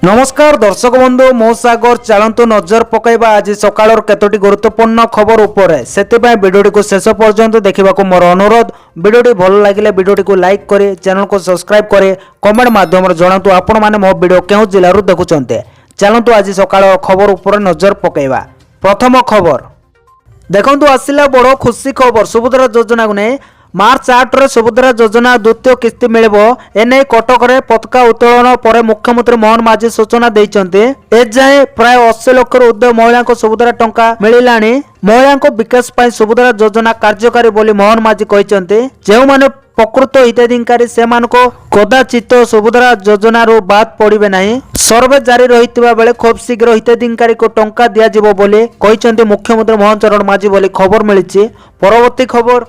नमस्कार दर्शक बंधु मो सागर चलतु नजर पकईबा आज सकाळ केतोटी गुरुत्वपूर्ण खबर उपरे सेतिपाई वीडियोटी को शेष पर्यंत देखा मोर अनुरोध। वीडियोटी भल लगे वीडियोटी को लाइक करे, चैनल को सब्सक्राइब करे, कमेंट माध्यम जनातु आपण माने मो वीडियो केउ जिल्लारु देखुचंते। चलतु आज सकाळ खबर उपरे नजर पकईबा। प्रथम खबर देखंतु आसिला बड़ खुशी खबर सुभद्रा योजना को नहीं मार्च 8 रे सुभद्रा योजना द्वितीय किस्ती मिलिबो एने कटक रे पताका उत्तोलन पर मुख्यमंत्री मोहन माझी सूचना देइचंते। ए जाय प्राय 80 लाख उद्योग महिला को सुभद्रा टंका मिलिलानी। महिला को विकास पाई सुभद्रा योजना कार्यकारी बोली मोहन माझी कहिचंते। जेउ माने प्रकृत हिताधिकारी से कदाचित सुभद्रा योजना रू बात पड़े नहीं। सर्वे जारी रही बेले खूब शीघ्र हिताधिकारी को टंका दिया बोली कहिचंते मुख्यमंत्री मोहन चरण माझी बोली खबर मिली। परवर्ती खबर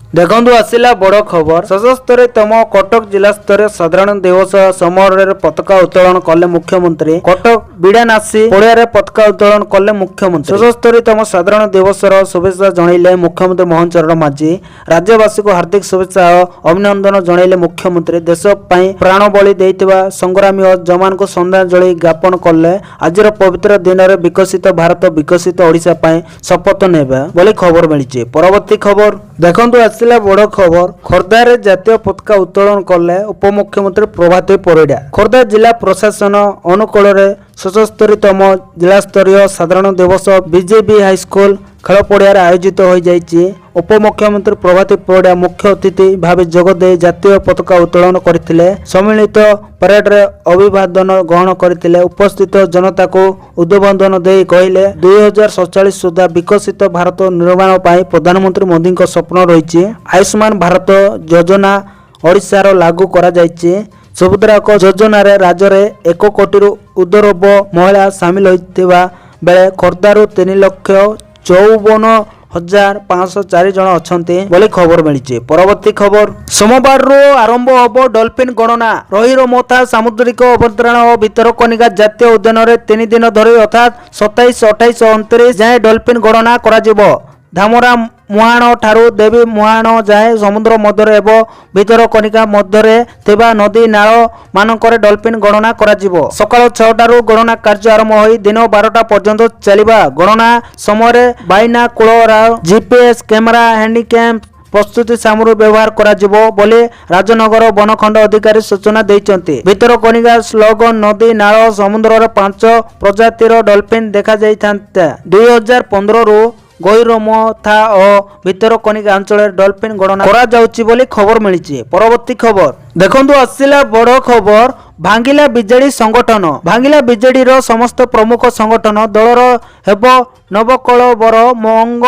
देखु आसिला बड़ खबर सशस्तरीतम कटक जिला स्तरीय साधारण दिवस समारोह पताका उत्तोलन कले मुख्यमंत्री। कटक बिड़ानासी पड़िया पताका उत्तोलन कले मुख्यमंत्री। सशस्तरीतम साधारण दिवस शुभेच्छा जनइले मुख्यमंत्री मोहन चरण माझी। राज्यवासी को हार्दिक शुभेच्छा और अभिनंदन जनइले मुख्यमंत्री। देश पई प्राण बलि देइतिबा संग्रामी और जवान को श्रद्धांजलि ज्ञापन कले। आज पवित्र दिन में विकसित भारत विकसित ओडिशा पई शपथ नेबे बोली खबर मिली। परवर्ती खबर देखु बड़ खबर खोर्धार जातीय पताका उत्तोलन कले उपमुख्यमंत्री प्रभाती परिडा। खोर्धा जिला प्रशासन अनुकूल सशस्तरीतम जिला स्तरीय साधारण दिवस बीजेपी हाईस्कूल खेल पड़िया आयोजित हो जाइए। उपमुख्यमंत्री प्रभाती परिडा मुख्य अतिथि भाव जोगदे जातीय पताका उत्तोलन करथिले। सम्मिलित परेड रे अभिवादन ग्रहण करथिले। उपस्थित जनता को उद्बोधन दे कहले 2047 सुधा विकसित भारत निर्माण पाई प्रधानमंत्री मोदी को स्वप्न रही। आयुष्मान भारत योजना ओडिशार लागू करा जाइए। सुभद्रा को योजना रे राज्य रे 1 कोटी उदरब महिला सामिल होइतिबा बेले खोर्धारू 3,54,504 जन अछंती बोली खबर मिली। परवर्ती खबर सोमवार आरंभ होबो डॉल्फिन गणना। रोहिरो मोथा सामुद्रिक अभ्यंतरण और भितरकनिका जातीय उद्यान रे 3 दिन धरी अर्थात 27, 28 और 29 जाए डॉल्फिन गणना करा जिवो। धामरा मुहाण ठारू देवी मुहाण जाए समुद्र मध्य एवं भितरकनिका मध्य थिबा नदी नाल मानकर डॉल्फिन गणना करा जिवो। सकाळ 6टारू गणना कार्य आरंभ होई दिन 12टा पर्यंत चलिबा। गणना समय बाइनाकुलर जीपीएस कैमेरा हैंडीकैम प्रस्तुति सामग्री व्यवहार करा जिवो बोले राजनगर वनखंड अधिकारी सूचना देइचंती। भितरकनिका स्लग नदी नाल समुद्र रे 5 प्रजातिर डॉल्फिन देखा जाइथांता। 2015 रु गहिरमथा और भितरकनिका अंचल डॉल्फिन गणना करा जाउची बोली खबर मिली। परवर्ती खबर देखंतु आसिला बड़ खबर भांगिला बीजेडी संगठन। भांगिला बीजेडी रो समस्त प्रमुख संगठन दलर हेब नवकलबर मंग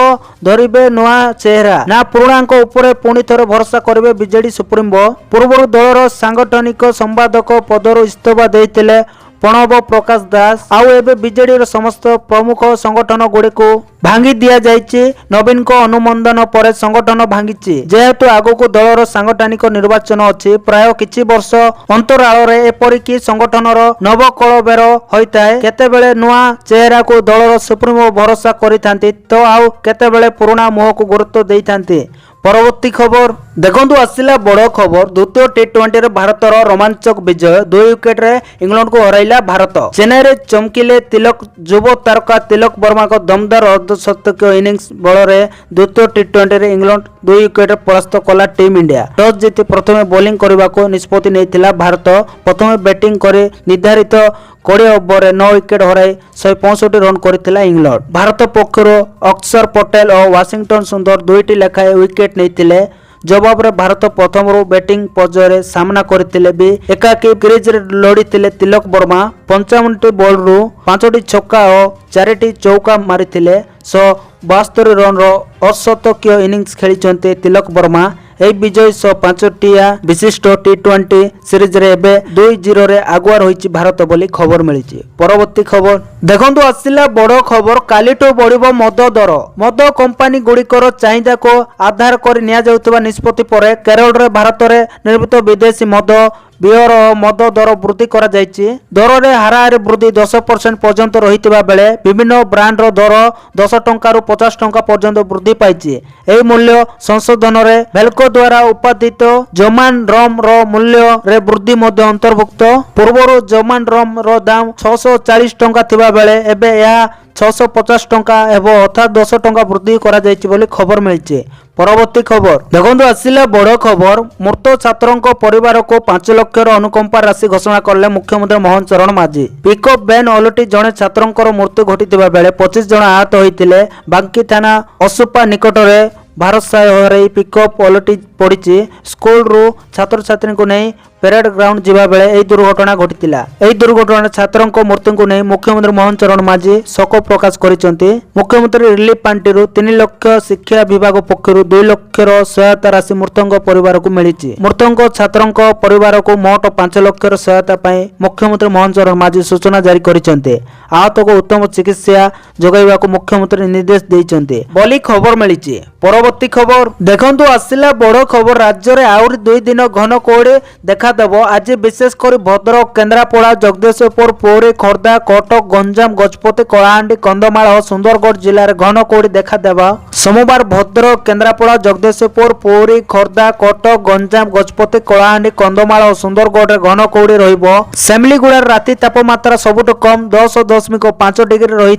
धरिबे नुआ चेहरा ना पुराणांक उपरे पुणी थरे भरोसा करिवे बीजेडी सुप्रीमो। पूर्व दलर सांगठनिक संपादक पदरु इस्तीफा देइतिले प्रणव प्रकाश दास। आउ एबे बीजेडी समस्त प्रमुख संगठन गुड़ी को भांगी दिया जाइए। नवीन को अनुमोदन पर संगठन भांगी जेहेतु आगो दलर सांगठनिक निर्वाचन अच्छी प्राय किछि वर्ष अंतराल एपरिक संगठन नवकलबेर होता है। केतेबेले नुआ चेहरा को दलर सुप्रीमो भरोसा करिथांती तो आउ केतेबेले पुराना मुह को गुरुत्व देइथांती। परवर्ती खबर देखंतु आसिला बड़ खबर द्वितीय टी20 रे भारतर रोमांचक विजय। 2 विकेट रे इंग्लैंड को हराइला भारत। चेन्नई रे चमकिले तिलक युव तारका तिलक वर्मा को दमदार अर्धशतक इनिंग्स बल रे द्वितीय टी20 रे इंग्लैंड 2 विकेट परास्त कला टीम इंडिया। टॉस जीति प्रथमे बॉलिंग करने को निष्पत्ति नेइथिला भारत। प्रथमे बैटिंग करे निर्धारित 20 ओवर 9 विकेट हराई 165 रन करथिला इंग्लैंड। भारत पक्षर अक्षर पटेल और वाशिंगटन सुंदर 2टी लेखाए विकेट नेइथिले। जवाब रे भारत प्रथम बैटिंग पर्यायर सामना करथिले भी एकाकी क्रीज रे लड़ीथिले तिलक वर्मा। 55टी बॉल रु 5टी छक्का और 4टी चौका मारिथिले। 172 रन रो अर्धशतकीय इनिंग्स खेलिचंते तिलक वर्मा। এই বিজয় 105টিয়া विशिष्ट टी20 सीरीज रे एबे 2-0 रे आगुआ रही भारत बोली खबर मिली। परवर्ती खबर देखंतु आसिला बड़ खबर कालीठू बढ़िबो मद दर मद कंपानी गुड़िकर चाहिदा को आधार कर निया जाउतबा निष्पत्ति पर केरल रे भारत रे निर्मित विदेशी मद बियर मद दर वृद्धि करा जायछि। दर रे हाराहारी वृद्धि 10% पर्यंत रहितबा बेले विभिन्न ब्रांड रो दर 10 टंका रु 50 टंका पर्यंत वृद्धि पाइछि। एही मूल्य संशोधन रे भेल्को द्वारा उत्पादित जमान रम रो मूल्य रे वृद्धि मध्ये अंतर्भुक्त। पूर्वरु जमान रम रो दाम 640 टंका थिबा बेले एबे यह 650 टंका एवं अर्थात 10 टंका वृद्धि करा जायछि बोली खबर मिलछि। परवर्ती खबर देखंतु आसिला बड़ खबर मृत छात्रों परिवार को 5 लाख अनुकंपा राशि घोषणा करले मुख्यमंत्री मोहन चरण माझी। पिकअप वैन ओलटी जड़े छात्रों मृत्यु घटी बेले 25 जन आहत होते। बांकी थाना असुपा निकट में भारसाय हरई पिकअप ओलटी पड़ी। स्कूल रू छात्र छात्री को नहीं परेड ग्राउंड जीवा बेले एही दुर्घटना घटितिला। एही दुर्घटना छात्रों मृत्यु को नहीं मुख्यमंत्री मोहन चरण माझी शोक प्रकाश करिसेंती। मुख्यमंत्री रिलीफ पांटी 3 लाख शिक्षा विभाग पक्षरु 2 लाख सहायता राशि मृतक परिवार को मिली। मृतक छात्रों परिवार को मोट 5 लाख सहायता पाई मुख्यमंत्री मोहन चरण माझी सूचना जारी करिसेंती। आहत को उत्तम चिकित्सा जोगाइबा को मुख्यमंत्री निर्देश देइसेंती बोली खबर मिली। परवर्ती खबर देखंतु आसिला बड़ खबर राज्य में आउरी 2 दिन घन कोहड़ी देखादेव। आज विशेषकर भद्रक केन्द्रापड़ा जगदीशपुर पुरी खोर्धा कटक गंजाम गजपति कलाहांडी कंधमाल और सुंदरगढ़ जिले में घन कोहड़ी देखादेव। सोमवार भद्रक केन्द्रापड़ा जगदीशपुर पुरी खोर्धा कटक गंजाम गजपति कलाहांडी कंधमाल और सुंदरगढ़ में घन कोहड़ी रहिबो। सेमलीगुड़ा राति तापमात्रा सबुठ कम 10.5 डिग्री रही।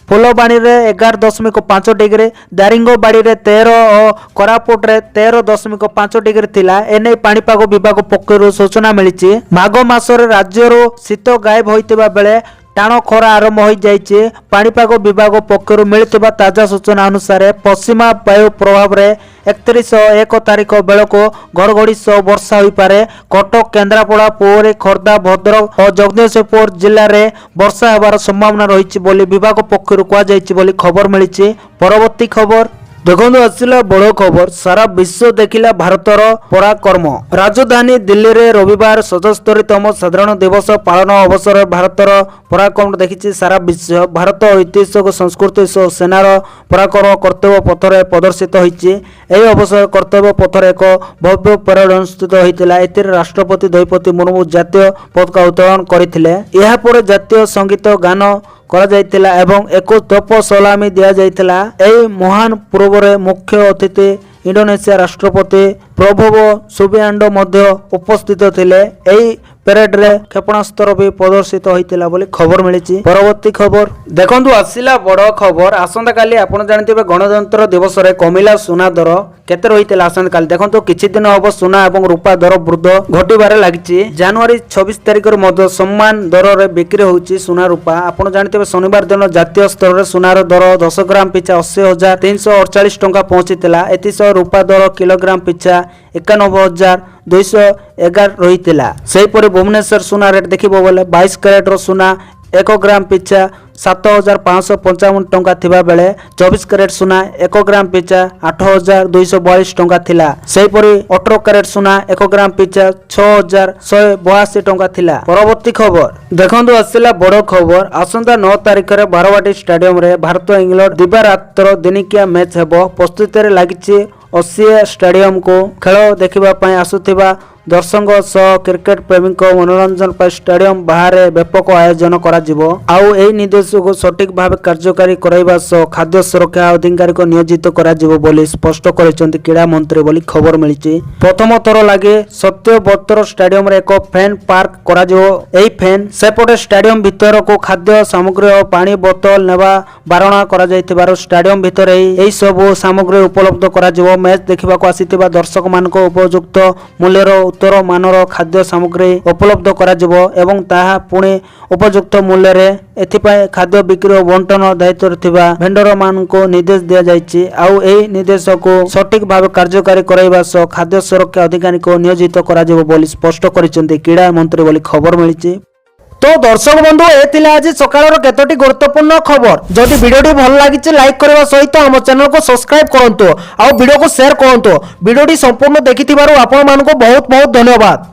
फुलबाणी में 11.5 डिग्री, दारिंगबाड़ी में 13 और कोरापुट रे 13.5 डिग्री थिला। एने पाणीपाग विभाग पक्षरु सूचना मिली। माघ मासरे राज्यरू शीत गायब होइतिबा बेले टाण खरा आरंभ हो जाइए। पाणीपाग विभाग पक्षरु मिलिथिबा ताजा सूचना अनुसार पश्चिमा वायु प्रभाव रे 31/1 तारिख बेलको घड़घड़ी सह वर्षा हो पारे। कटक केन्द्रापड़ा पुरी खोर्धा भद्रक और जगदीशपुर जिले में वर्षा होबार संभावना रही बोली विभाग पक्षरु कहा जाइछि बोली खबर मिली। परवर्ती खबर देखो आसिला बड़ खबर सारा विश्व देखिला भारतर पराक्रम। राजधानी दिल्ली रे रविवार 77तम साधारण दिवस पालन अवसर भारतर पराक्रम देखी सारा विश्व। भारत ऐतिहासिक संस्कृति सह सेनार पराक्रम कर्तव्य पथरे प्रदर्शित होइछि। एही अवसर कर्तव्य पथर एक भव्य परेड अनुष्ठित होइतिला। एथिरे राष्ट्रपति द्रौपदी मुर्मू जातीय पताका उत्तोलन करथिले। एहा परे जातीय संगीत गान करा जाइतिला एवं एक तोप सलामी दिया जाइतिला। एही महान पर्व रे मुख्य अतिथि इंडोनेशिया राष्ट्रपति प्रभोवो सुबियांडो मध्य उपस्थित थिले। एही परेड रे क्षेपणास्त्र भी प्रदर्शित होइतिला बोली खबर मिली। परवर्ती खबर देखंतु आसिला बड़ खबर आसंता काली आपण जानिथिबे गणतंत्र दिवस रे कमिला सुना दर केते रहितिला। आसंता काली देखंतु किछि दिन हबो सुना एवं रूपा दर वृद्धि घटिबारे लागिछि। जनवरी 26 तारिख रे मध्य सम्मान दर रे बिक्री होउछि सुना रूपा। आपण जानिथिबे शनिवार दिन जातीय स्तर रे सुनार दर 10 ग्राम पिछा 80,348 टंका पहुंचितिला। एतिसह रूपा दर किलोग्राम पिछा 91,211 रहितिला। सेहीपरि भुवनेश्वर सुना रेट देखिबो बोले 22 कैरेट रो सुना 1 ग्राम पिछा 7,555 टंका थिबा बेले 24 कैरेट सुना 1 ग्राम पिछा 8,242 टंका थिला। सेहीपरि 18 कैरेट सुना 1 ग्राम पिछा 6,182 टंका थिला। परवर्ती खबर देखंतु आसिला बड़ खबर आसंता 9 तारिख रे बारवाटी स्टेडियम रे भारत इंग्लैंड दिबारात्र दिनिकिया मैच हेबो। प्रस्तुति रे लागिछि ओसीए स्टेडियम को खेल देखिबा पई आसुथिबा दर्शक सह क्रिकेट प्रेमी मनोरंजन पर स्टेडियम बाहर व्यापक आयोजन करा जिवो। आउ एही निर्देश को सठिक भाव कार्यकारी कराइबा सह खाद्य सुरक्षा अधिकारी को नियोजित करा जिवो बोली स्पष्ट करिसेंती क्रीड़ा मंत्री बोली खबर मिली। प्रथम थर लागे सत्यबतर स्टेडियम रे एक फैन पार्क करा जिवो। एही फैन सेपटे स्टेडियम भीतर को खाद्य सामग्री और पानी बोतल नेबा बारणा करा जायतिबार स्टेडियम भीतर एही सब सामग्री उपलब्ध करा जिवो। मैच देखिबा को आसीतिबा दर्शक मान को उपयुक्त मूल्यर उत्तर मानर खाद्य सामग्री उपलब्ध करा जिवो एवं ताहा पुणे उपयुक्त मूल्य रे एथिपाई खाद्य बिक्री और बंटन दायित्व थिबा भेंडर मान को निर्देश दिया जायछि। आउ एही निर्देश को सठिक भाव कार्यकारी कराइबा सह खाद्य सुरक्षा अधिकारी को नियोजित करा जिवो बोली स्पष्ट करिसेंती क्रीड़ा मंत्री बोली खबर मिली। तो दर्शक बंधु ए आज सकाळ केतोटी गुरुत्वपूर्ण खबर। जदि वीडियोटी भल लागिছে लाइक करबा सहित हम चैनल को सब्सक्राइब करंतु आ वीडियो को शेयर करंतु। वीडियोटी संपूर्ण देखिथिबारु आपण मानको बहुत बहुत धन्यवाद।